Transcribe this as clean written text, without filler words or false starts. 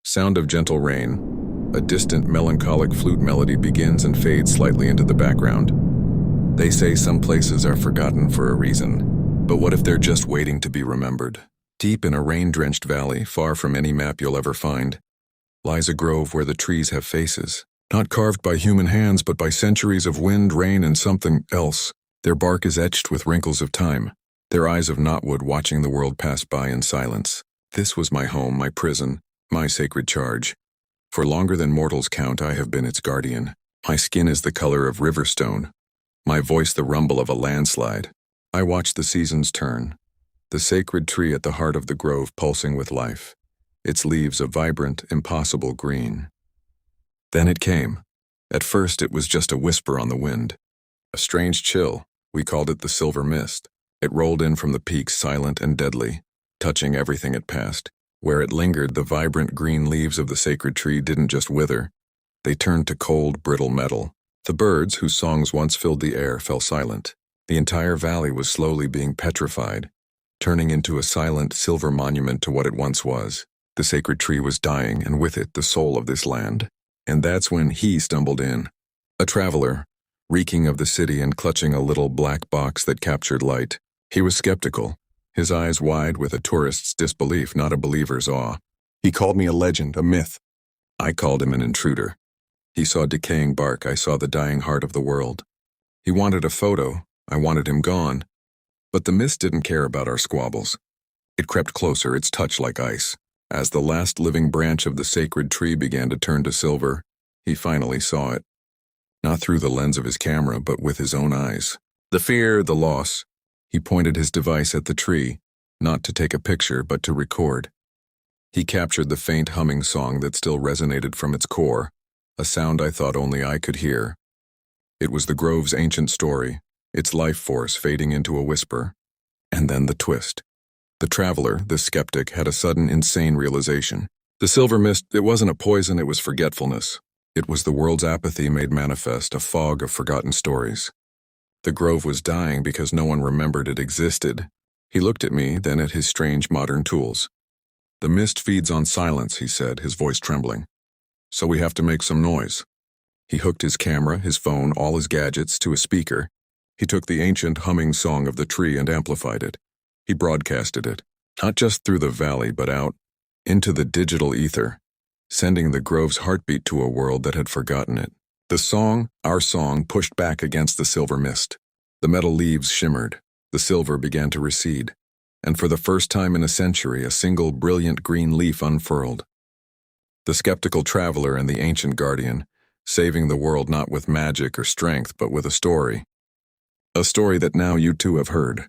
Sound of gentle rain. A distant melancholic flute melody begins and fades slightly into the background. They say some places are forgotten for a reason, but what if they're just waiting to be remembered? Deep in a rain-drenched valley, far from any map you'll ever find, lies a grove where the trees have faces. Not carved by human hands, but by centuries of wind, rain, and something else. Their bark is etched with wrinkles of time, their eyes of knotwood watching the world pass by in silence. This was my home, my prison, my sacred charge. For longer than mortals count, I have been its guardian. My skin is the color of riverstone, my voice the rumble of a landslide. I watch the seasons turn, the sacred tree at the heart of the grove pulsing with life, its leaves a vibrant, impossible green. Then it came. At first it was just a whisper on the wind, a strange chill. We called it the silver mist. It rolled in from the peaks silent and deadly, touching everything it passed. Where it lingered, the vibrant green leaves of the sacred tree didn't just wither. They turned to cold, brittle metal. The birds, whose songs once filled the air, fell silent. The entire valley was slowly being petrified, turning into a silent, silver monument to what it once was. The sacred tree was dying, and with it, the soul of this land. And that's when he stumbled in. A traveler, reeking of the city and clutching a little black box that captured light. He was skeptical, his eyes wide with a tourist's disbelief, not a believer's awe. He called me a legend, a myth. I called him an intruder. He saw decaying bark, I saw the dying heart of the world. He wanted a photo, I wanted him gone. But the mist didn't care about our squabbles. It crept closer, its touch like ice. As the last living branch of the sacred tree began to turn to silver, he finally saw it. Not through the lens of his camera, but with his own eyes. The fear, the loss. He pointed his device at the tree, not to take a picture, but to record. He captured the faint humming song that still resonated from its core, a sound I thought only I could hear. It was the grove's ancient story, its life force fading into a whisper. And then the twist. The traveler, the skeptic, had a sudden, insane realization. The silver mist, it wasn't a poison, it was forgetfulness. It was the world's apathy made manifest, a fog of forgotten stories. The grove was dying because no one remembered it existed. He looked at me, then at his strange modern tools. The mist feeds on silence, he said, his voice trembling. So we have to make some noise. He hooked his camera, his phone, all his gadgets to a speaker. He took the ancient humming song of the tree and amplified it. He broadcasted it, not just through the valley, but out into the digital ether, sending the grove's heartbeat to a world that had forgotten it. The song, our song, pushed back against the silver mist. The metal leaves shimmered, the silver began to recede, and for the first time in a century, a single brilliant green leaf unfurled. The skeptical traveler and the ancient guardian, saving the world not with magic or strength, but with a story. A story that now you too have heard.